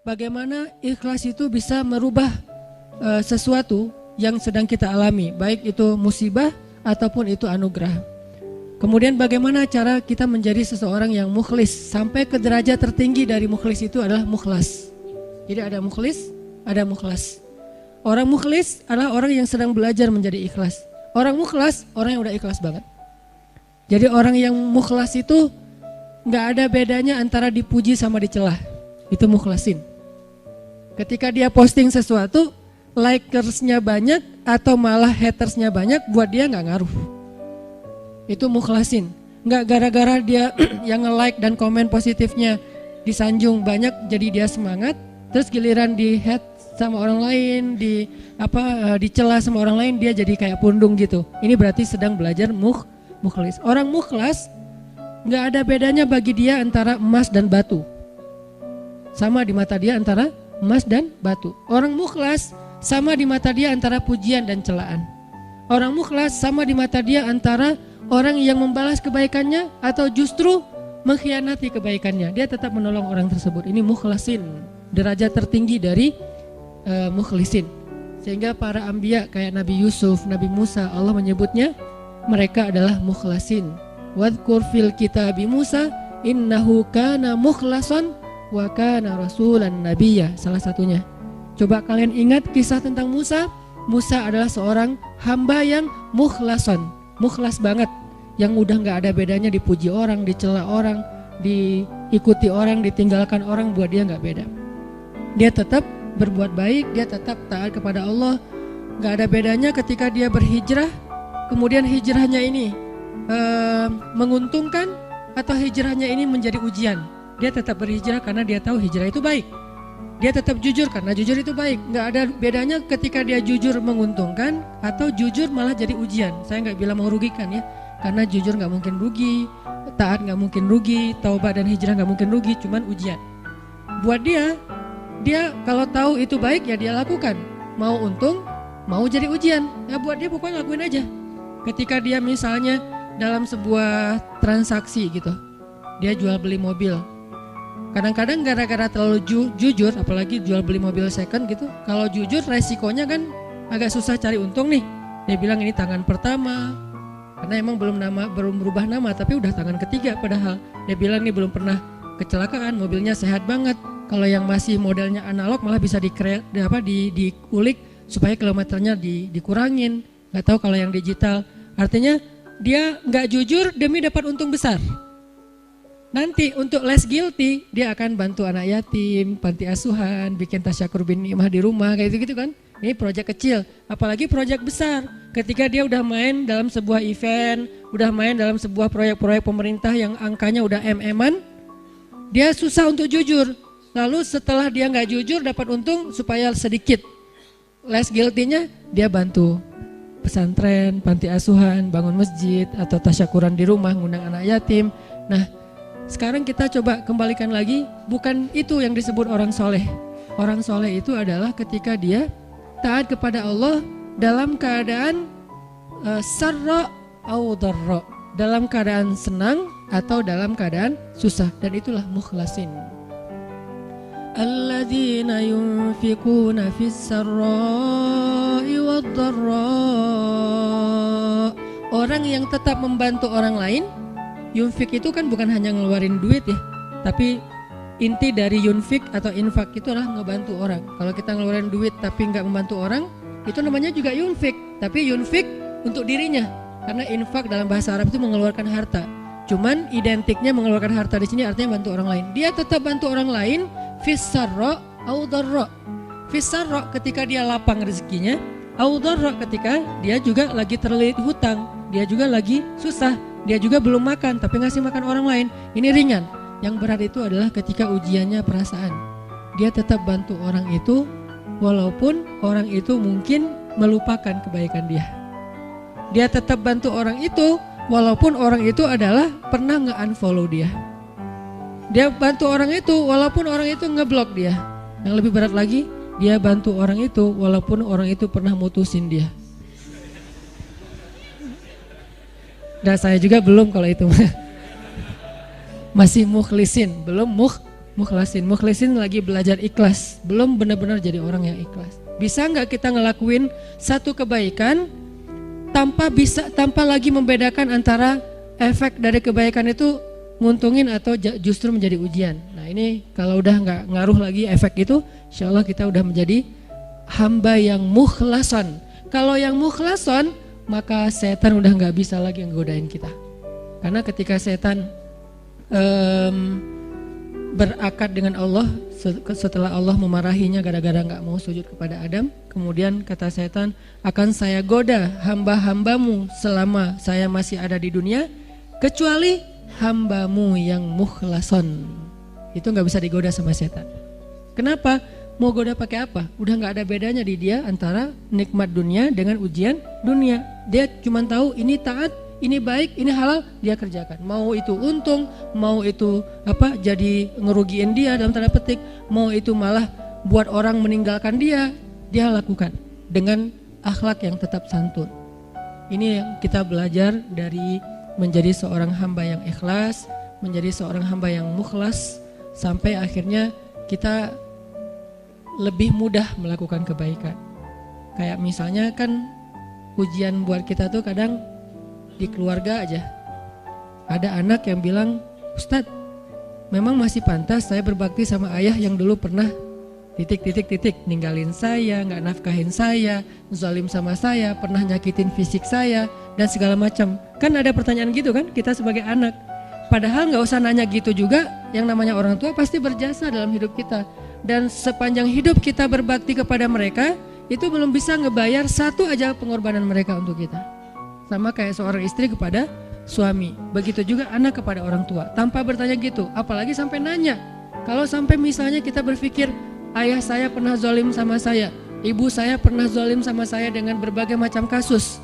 bagaimana ikhlas itu bisa merubah sesuatu yang sedang kita alami, baik itu musibah ataupun itu anugerah. Kemudian bagaimana cara kita menjadi seseorang yang mukhlis, sampai ke derajat tertinggi dari mukhlis itu adalah mukhlas. Jadi ada mukhlis, ada mukhlas. Orang mukhlis adalah orang yang sedang belajar menjadi ikhlas. Orang mukhlas, orang yang udah ikhlas banget. Jadi orang yang mukhlas itu gak ada bedanya antara dipuji sama dicela. Itu mukhlasin. Ketika dia posting sesuatu, likersnya banyak atau malah hatersnya banyak, buat dia gak ngaruh. Itu mukhlasin. Gak gara-gara dia yang nge-like dan komen positifnya disanjung banyak jadi dia semangat, terus giliran di hate sama orang lain, dicela sama orang lain, dia jadi kayak pundung gitu. Ini berarti sedang belajar mukhlis. Orang mukhlas gak ada bedanya bagi dia antara emas dan batu. Sama di mata dia antara emas dan batu. Orang mukhlas sama di mata dia antara pujian dan celaan. Orang mukhlas sama di mata dia antara orang yang membalas kebaikannya atau justru mengkhianati kebaikannya. Dia tetap menolong orang tersebut. Ini mukhlasin, derajat tertinggi dari mukhlisin. Sehingga para anbiya kayak Nabi Yusuf, Nabi Musa, Allah menyebutnya mereka adalah mukhlasin. Wadhkur fil kitabi Musa innahu kana mukhlasan wa kana rasulan nabiyya, salah satunya. Coba kalian ingat kisah tentang Musa. Musa adalah seorang hamba yang mukhlason, mukhlas banget, yang udah gak ada bedanya dipuji orang, dicela orang, diikuti orang, ditinggalkan orang, buat dia gak beda. Dia tetap berbuat baik, dia tetap taat kepada Allah. Gak ada bedanya ketika dia berhijrah, kemudian hijrahnya ini menguntungkan atau hijrahnya ini menjadi ujian. Dia tetap berhijrah karena dia tahu hijrah itu baik. Dia tetap jujur karena jujur itu baik. Gak ada bedanya ketika dia jujur menguntungkan atau jujur malah jadi ujian. Saya gak bilang merugikan ya, karena jujur gak mungkin rugi, taat gak mungkin rugi, taubat dan hijrah gak mungkin rugi, cuman ujian. Buat dia kalau tahu itu baik ya dia lakukan. Mau untung, mau jadi ujian, ya buat dia pokoknya lakuin aja. Ketika dia misalnya dalam sebuah transaksi gitu, dia jual beli mobil. Kadang-kadang gara-gara terlalu jujur, apalagi jual beli mobil second gitu, kalau jujur resikonya kan agak susah cari untung nih. Dia bilang ini tangan pertama, karena emang belum berubah nama, tapi udah tangan ketiga padahal. Dia bilang ini belum pernah kecelakaan, mobilnya sehat banget. Kalau yang masih modelnya analog malah bisa diulik supaya kilometernya dikurangin. Gak tahu kalau yang digital. Artinya dia gak jujur demi dapat untung besar. Nanti untuk less guilty dia akan bantu anak yatim, panti asuhan, bikin tasyakur bin ni'mah di rumah kayak gitu kan. Ini proyek kecil, apalagi proyek besar. Ketika dia udah main dalam sebuah event, udah main dalam sebuah proyek-proyek pemerintah yang angkanya udah MM-an, dia susah untuk jujur. Lalu setelah dia nggak jujur dapat untung supaya sedikit less guilty-nya, dia bantu pesantren, panti asuhan, bangun masjid atau tasyakuran di rumah, ngundang anak yatim. Nah, sekarang kita coba kembalikan lagi, bukan itu yang disebut orang soleh. Orang soleh itu adalah ketika dia taat kepada Allah dalam keadaan sarra au dharra, dalam keadaan senang atau dalam keadaan susah, dan itulah mukhlasin. Alladzina yunfikuna fis sarra'i wad dharra, orang yang tetap membantu orang lain. Yunfik itu kan bukan hanya ngeluarin duit ya, tapi inti dari yunfik atau infak itu adalah ngebantu orang. Kalau kita ngeluarin duit tapi nggak membantu orang, itu namanya juga yunfik. Tapi yunfik untuk dirinya, karena infak dalam bahasa Arab itu mengeluarkan harta. Cuman identiknya mengeluarkan harta di sini artinya bantu orang lain. Dia tetap bantu orang lain, fis sarra au dharra. Fis sarra ketika dia lapang rezekinya, au dharra ketika dia juga lagi terlilit hutang, dia juga lagi susah. Dia juga belum makan tapi ngasih makan orang lain. Ini ringan. Yang berat itu adalah ketika ujiannya perasaan. Dia tetap bantu orang itu walaupun orang itu mungkin melupakan kebaikan dia. Dia tetap bantu orang itu walaupun orang itu adalah pernah nge-unfollow dia. Dia bantu orang itu walaupun orang itu ngeblok dia. Yang lebih berat lagi, dia bantu orang itu walaupun orang itu pernah mutusin dia. Dan saya juga belum kalau itu. Masih mukhlisin, belum Mukhlasin lagi belajar ikhlas, belum benar-benar jadi orang yang ikhlas. Bisa nggak kita ngelakuin satu kebaikan tanpa lagi membedakan antara efek dari kebaikan itu nguntungin atau justru menjadi ujian. Nah ini kalau udah nggak ngaruh lagi efek itu, insya Allah kita udah menjadi hamba yang mukhlason. Kalau yang mukhlason, maka setan udah nggak bisa lagi nggodain kita. Karena ketika setan berakad dengan Allah setelah Allah memarahinya gara-gara nggak mau sujud kepada Adam, kemudian kata setan, akan saya goda hamba-hambamu selama saya masih ada di dunia, kecuali hambamu yang mukhlason. Itu nggak bisa digoda sama setan. Kenapa? Mau goda pakai apa? Udah nggak ada bedanya di dia antara nikmat dunia dengan ujian dunia. Dia cuma tahu ini taat, ini baik, ini halal, dia kerjakan. Mau itu untung, mau itu jadi ngerugiin dia dalam tanda petik, mau itu malah buat orang meninggalkan dia lakukan dengan akhlak yang tetap santun. Ini yang kita belajar dari menjadi seorang hamba yang ikhlas, menjadi seorang hamba yang mukhlas, sampai akhirnya kita lebih mudah melakukan kebaikan. Kayak misalnya kan ujian buat kita tuh kadang di keluarga aja. Ada anak yang bilang, Ustadz, memang masih pantas saya berbakti sama ayah yang dulu pernah ninggalin saya, nggak nafkahin saya, zalim sama saya, pernah nyakitin fisik saya, dan segala macam. Kan ada pertanyaan gitu kan kita sebagai anak. Padahal nggak usah nanya gitu juga, yang namanya orang tua pasti berjasa dalam hidup kita. Dan sepanjang hidup kita berbakti kepada mereka, itu belum bisa ngebayar satu aja pengorbanan mereka untuk kita. Sama kayak seorang istri kepada suami, begitu juga anak kepada orang tua, tanpa bertanya gitu, apalagi sampai nanya. Kalau sampai misalnya kita berpikir, ayah saya pernah zalim sama saya, ibu saya pernah zalim sama saya dengan berbagai macam kasus,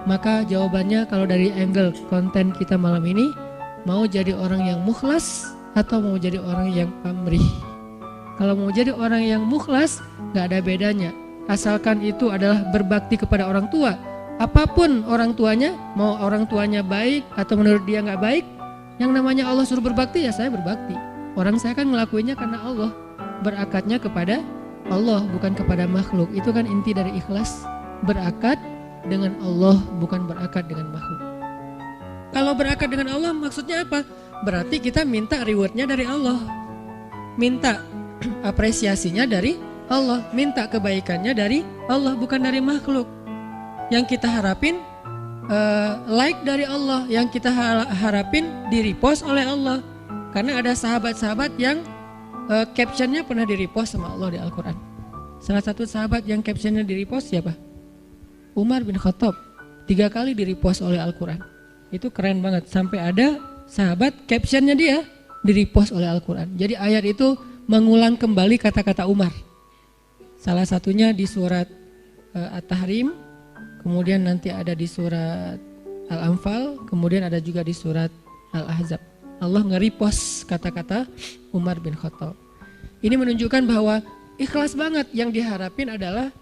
maka jawabannya kalau dari angle konten kita malam ini, mau jadi orang yang mukhlas atau mau jadi orang yang pamrih. Kalau mau jadi orang yang mukhlas, gak ada bedanya. Asalkan itu adalah berbakti kepada orang tua. Apapun orang tuanya, mau orang tuanya baik atau menurut dia gak baik, yang namanya Allah suruh berbakti, ya saya berbakti. Orang saya kan ngelakuinnya karena Allah. Berakatnya kepada Allah, bukan kepada makhluk. Itu kan inti dari ikhlas. Berakat dengan Allah, bukan berakat dengan makhluk. Kalau berakat dengan Allah maksudnya apa? Berarti kita minta rewardnya dari Allah. Minta apresiasinya dari Allah, minta kebaikannya dari Allah, bukan dari makhluk. Yang kita harapin like dari Allah, yang kita harapin di-repost oleh Allah. Karena ada sahabat-sahabat yang captionnya pernah di-repost sama Allah di Al-Quran. Salah satu sahabat yang captionnya di-repost siapa? Umar bin Khattab, 3 kali di-repost oleh Al-Quran. Itu keren banget, sampai ada sahabat captionnya dia di-repost oleh Al-Quran. Jadi ayat itu mengulang kembali kata-kata Umar. Salah satunya di surat At-Tahrim, kemudian nanti ada di surat Al-Anfal, kemudian ada juga di surat Al-Ahzab. Allah nge-repost kata-kata Umar bin Khattab. Ini menunjukkan bahwa ikhlas banget, yang diharapin adalah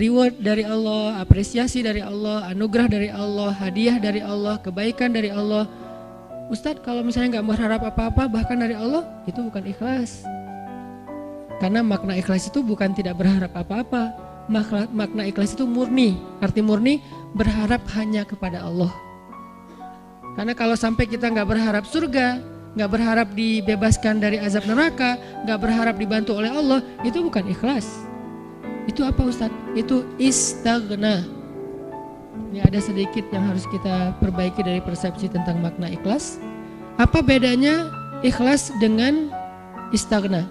reward dari Allah, apresiasi dari Allah, anugerah dari Allah, hadiah dari Allah, kebaikan dari Allah. Ustadz, kalau misalnya nggak berharap apa-apa bahkan dari Allah, itu bukan ikhlas. Karena makna ikhlas itu bukan tidak berharap apa-apa. Makna ikhlas itu murni. Arti murni berharap hanya kepada Allah. Karena kalau sampai kita nggak berharap surga, nggak berharap dibebaskan dari azab neraka, nggak berharap dibantu oleh Allah, itu bukan ikhlas. Itu apa Ustadz? Itu istaghna. Ini ada sedikit yang harus kita perbaiki dari persepsi tentang makna ikhlas. Apa bedanya ikhlas dengan istaghna?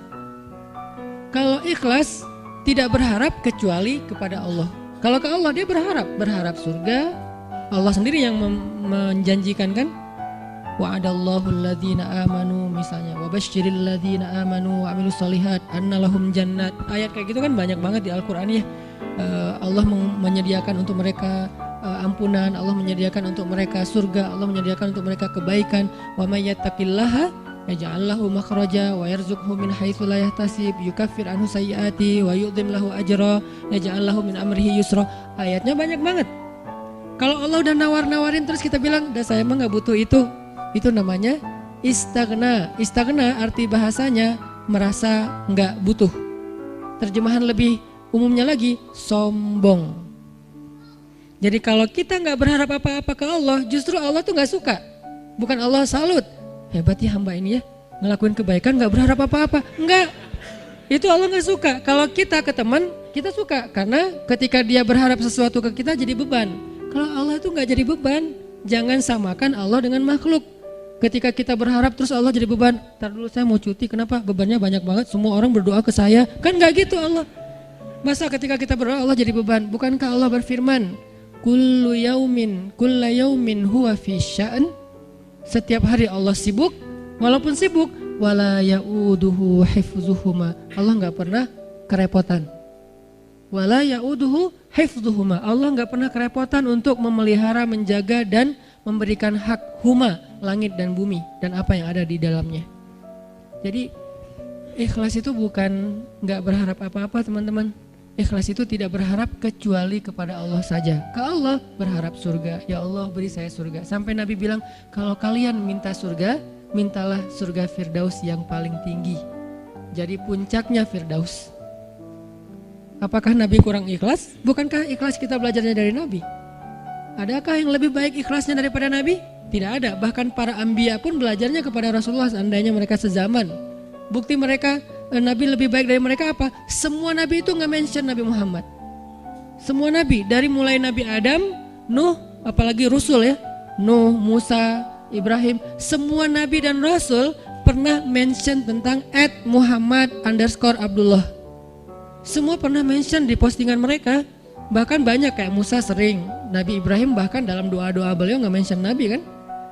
Kalau ikhlas tidak berharap kecuali kepada Allah. Kalau ke Allah dia berharap surga. Allah sendiri yang menjanjikan kan? Wa'adallahu alladhina amanu misalnya, wa basyiril ladzina amanu wa amilus solihat anna lahum jannat. Ayat kayak gitu kan banyak banget di Al-Qur'an ya. Allah menyediakan untuk mereka ampunan, Allah menyediakan untuk mereka surga, Allah menyediakan untuk mereka kebaikan. Wa may yattaqillaha yaj'al lahu makhraja wa yarzuqhu min haitsu la yahtasib, yukaffir anhu sayyiati wa yu'dhim lahu ajra, yaj'al lahu min amrihi yusra. Ayatnya banyak banget. Kalau Allah udah nawar-nawarin terus kita bilang, "Dah saya mah enggak butuh itu." Itu namanya istagna. Istagna arti bahasanya merasa enggak butuh. Terjemahan lebih umumnya lagi, sombong. Jadi kalau kita enggak berharap apa-apa ke Allah, justru Allah tuh enggak suka. Bukan Allah salut, hebat ya hamba ini ya, ngelakuin kebaikan enggak berharap apa-apa. Enggak, itu Allah enggak suka. Kalau kita ke teman, kita suka. Karena ketika dia berharap sesuatu ke kita jadi beban. Kalau Allah itu enggak jadi beban. Jangan samakan Allah dengan makhluk. Ketika kita berharap terus Allah jadi beban. Ntar dulu saya mau cuti, kenapa? Bebannya banyak banget, semua orang berdoa ke saya. Kan enggak gitu Allah. Masa ketika kita berdoa Allah jadi beban? Bukankah Allah berfirman, kullu yaumin huwa fi sya'an. Setiap hari Allah sibuk, walaupun sibuk, wala ya'uduhu hifzuhuma. Allah enggak pernah kerepotan. Wala ya'uduhu hifzuhuma. Allah enggak pernah kerepotan untuk memelihara, menjaga dan memberikan hak huma, langit dan bumi dan apa yang ada di dalamnya. Jadi ikhlas itu bukan enggak berharap apa-apa teman-teman. Ikhlas itu tidak berharap kecuali kepada Allah saja. Ke Allah berharap surga. Ya Allah beri saya surga. Sampai Nabi bilang, kalau kalian minta surga, mintalah surga Firdaus yang paling tinggi. Jadi puncaknya Firdaus. Apakah Nabi kurang ikhlas? Bukankah ikhlas kita belajarnya dari Nabi? Adakah yang lebih baik ikhlasnya daripada Nabi? Tidak ada. Bahkan para anbiya pun belajarnya kepada Rasulullah seandainya mereka sezaman. Bukti mereka Nabi lebih baik dari mereka apa? Semua Nabi itu nggak mention Nabi Muhammad. Semua Nabi, dari mulai Nabi Adam, Nuh, apalagi Rasul ya, Nuh, Musa, Ibrahim, semua Nabi dan Rasul pernah mention tentang @Muhammad_Abdullah. Semua pernah mention di postingan mereka. Bahkan banyak kayak Musa sering, Nabi Ibrahim bahkan dalam doa-doa beliau nggak mention Nabi kan.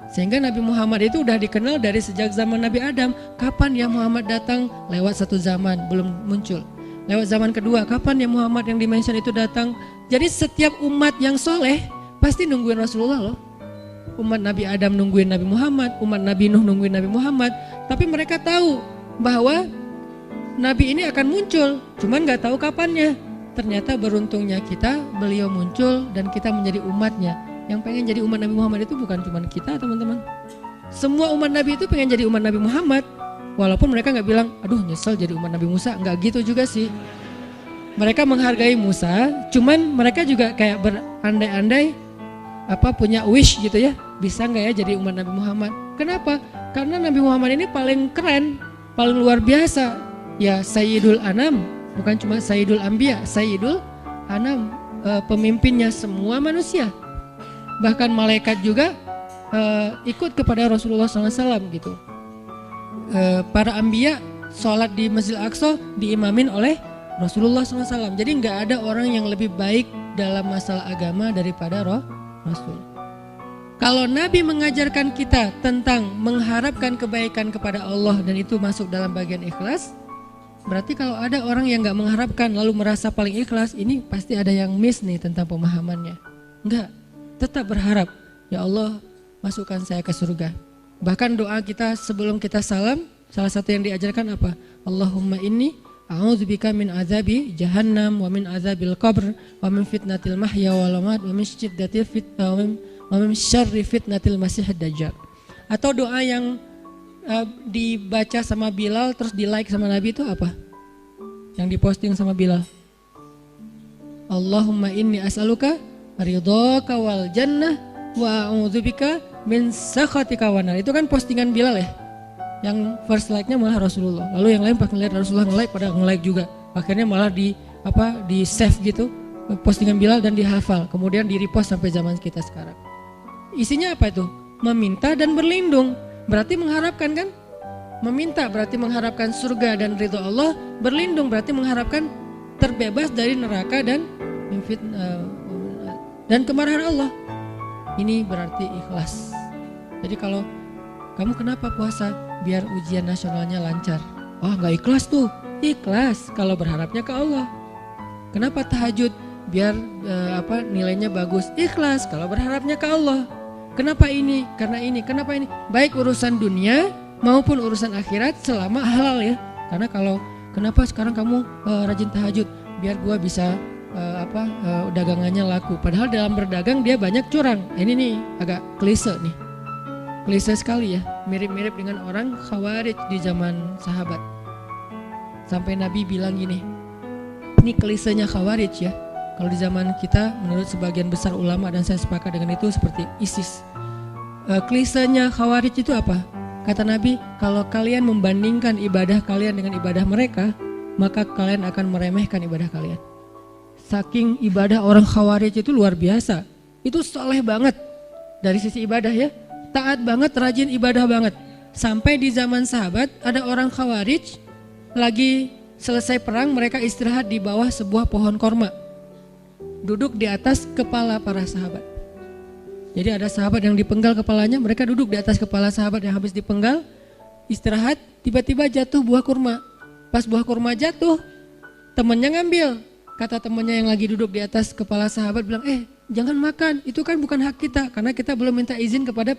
Sehingga Nabi Muhammad itu udah dikenal dari sejak zaman Nabi Adam. Kapan ya Muhammad datang? Lewat satu zaman, belum muncul. Lewat zaman kedua, kapan ya Muhammad yang dimention itu datang? Jadi setiap umat yang soleh pasti nungguin Rasulullah loh. Umat Nabi Adam nungguin Nabi Muhammad, umat Nabi Nuh nungguin Nabi Muhammad. Tapi mereka tahu bahwa Nabi ini akan muncul, cuman gak tahu kapannya. Ternyata beruntungnya kita, beliau muncul dan kita menjadi umatnya. Yang pengen jadi umat Nabi Muhammad itu bukan cuma kita teman-teman. Semua umat Nabi itu pengen jadi umat Nabi Muhammad. Walaupun mereka gak bilang, aduh nyesel jadi umat Nabi Musa. Gak gitu juga sih. Mereka menghargai Musa, cuman mereka juga kayak berandai-andai punya wish gitu ya. Bisa gak ya jadi umat Nabi Muhammad? Kenapa? Karena Nabi Muhammad ini paling keren, paling luar biasa. Ya Sayyidul Anam, bukan cuma Sayyidul Anbiya, Sayyidul Anam, pemimpinnya semua manusia. Bahkan malaikat juga ikut kepada Rasulullah SAW gitu. Para anbiya sholat di Masjid Al-Aqsa diimamin oleh Rasulullah SAW. Jadi nggak ada orang yang lebih baik dalam masalah agama daripada Rasul. Kalau Nabi mengajarkan kita tentang mengharapkan kebaikan kepada Allah dan itu masuk dalam bagian ikhlas, berarti kalau ada orang yang nggak mengharapkan lalu merasa paling ikhlas, ini pasti ada yang miss nih tentang pemahamannya. Enggak. Tetap berharap, ya Allah masukkan saya ke surga. Bahkan doa kita sebelum kita salam, salah satu yang diajarkan apa? Allahumma inni a'udzubika min azabi jahannam wa min azabil qabr wa min fitnatil mahya wal mamat wa min syarri fitnatil masiihid dajjal. Atau doa yang dibaca sama Bilal terus di like sama Nabi itu apa? Yang diposting sama Bilal. Allahumma inni as'aluka ridhaka wal jannah wa a'udzubika min sakhatika wan nar. Itu kan postingan Bilal ya. Yang first like-nya malah Rasulullah. Lalu yang lain pas ngeliat Rasulullah nge-like pada nge-like juga. Akhirnya malah di save gitu postingan Bilal dan dihafal. Kemudian di repost sampai zaman kita sekarang. Isinya apa itu? Meminta dan berlindung. Berarti mengharapkan kan? Meminta berarti mengharapkan surga dan ridho Allah. Berlindung berarti mengharapkan terbebas dari neraka dan dan kemarahan Allah. Ini berarti ikhlas. Jadi kalau kamu kenapa puasa? Biar ujian nasionalnya lancar. Oh gak ikhlas tuh. Ikhlas kalau berharapnya ke Allah. Kenapa tahajud? Biar nilainya bagus. Ikhlas kalau berharapnya ke Allah. Kenapa ini? Karena ini. Kenapa ini? Baik urusan dunia maupun urusan akhirat selama halal ya. Karena kalau kenapa sekarang kamu rajin tahajud? Biar gua bisa dagangannya laku. Padahal dalam berdagang dia banyak curang. Ini nih agak klise nih. klise sekali ya, mirip-mirip dengan orang Khawarij di zaman sahabat. Sampai Nabi bilang gini, ini klisenya Khawarij ya. Kalau di zaman kita menurut sebagian besar ulama dan saya sepakat dengan itu seperti ISIS. Klisenya Khawarij itu apa? Kata Nabi, kalau kalian membandingkan ibadah kalian dengan ibadah mereka, maka kalian akan meremehkan ibadah kalian. Saking ibadah orang Khawarij itu luar biasa. Itu soleh banget dari sisi ibadah ya. Taat banget, rajin ibadah banget. Sampai di zaman sahabat ada orang Khawarij lagi selesai perang, mereka istirahat di bawah sebuah pohon korma. Duduk di atas kepala para sahabat. Jadi ada sahabat yang dipenggal kepalanya, mereka duduk di atas kepala sahabat yang habis dipenggal, istirahat, tiba-tiba jatuh buah kurma. Pas buah kurma jatuh, temannya ngambil. Kata temannya yang lagi duduk di atas kepala sahabat bilang, jangan makan, itu kan bukan hak kita, karena kita belum minta izin kepada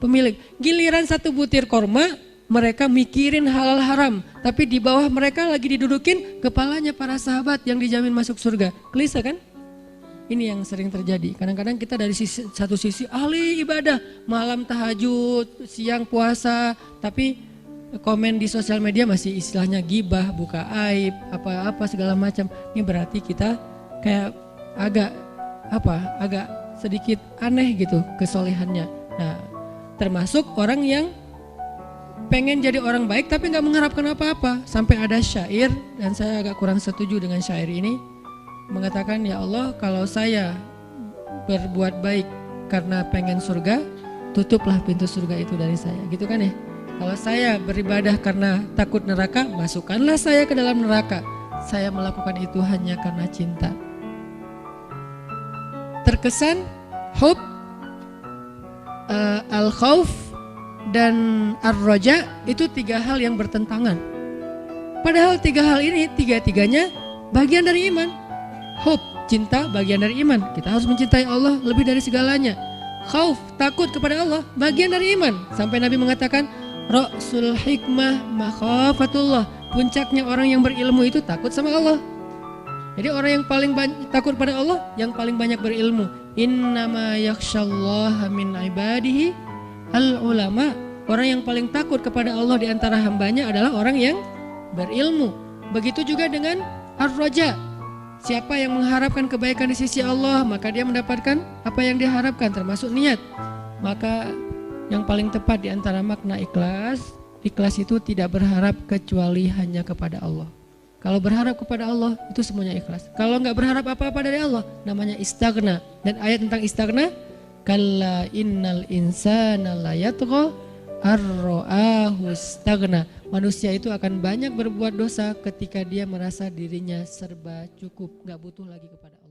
pemilik. Giliran satu butir kurma, mereka mikirin halal haram, tapi di bawah mereka lagi didudukin kepalanya para sahabat yang dijamin masuk surga. Klise kan? Ini yang sering terjadi. Kadang-kadang kita dari satu sisi ahli ibadah, malam tahajud, siang puasa, tapi komen di sosial media masih istilahnya gibah, buka aib, apa-apa segala macam. Ini berarti kita kayak agak sedikit aneh gitu kesolehannya. Nah, termasuk orang yang pengen jadi orang baik tapi nggak mengharapkan apa-apa. Sampai ada syair, dan saya agak kurang setuju dengan syair ini, mengatakan, ya Allah, kalau saya berbuat baik karena pengen surga, tutuplah pintu surga itu dari saya, gitu kan ya. Kalau saya beribadah karena takut neraka, masukkanlah saya ke dalam neraka. Saya melakukan itu hanya karena cinta. Terkesan hub, al-khauf dan ar-roja itu tiga hal yang bertentangan. Padahal tiga hal ini tiga-tiganya bagian dari iman. Hub, cinta, bagian dari iman. Kita harus mencintai Allah lebih dari segalanya. Khauf, takut kepada Allah, bagian dari iman. Sampai Nabi mengatakan, Ra'sul hikmah makhafatullah. Puncaknya orang yang berilmu itu takut sama Allah. Jadi orang yang paling takut pada Allah, yang paling banyak berilmu. Innama yakhsyallaha min ibadihi al-ulama. Orang yang paling takut kepada Allah di antara hambanya adalah orang yang berilmu. Begitu juga dengan ar-roja. Siapa yang mengharapkan kebaikan di sisi Allah, maka dia mendapatkan apa yang dia harapkan, termasuk niat. Maka yang paling tepat di antara makna ikhlas, ikhlas itu tidak berharap kecuali hanya kepada Allah. Kalau berharap kepada Allah, itu semuanya ikhlas. Kalau nggak berharap apa-apa dari Allah, namanya istaghna. Dan ayat tentang istaghna, kalla innal insana la yatgha ar-ra'ahu istaghna. Manusia itu akan banyak berbuat dosa ketika dia merasa dirinya serba cukup, gak butuh lagi kepada Allah.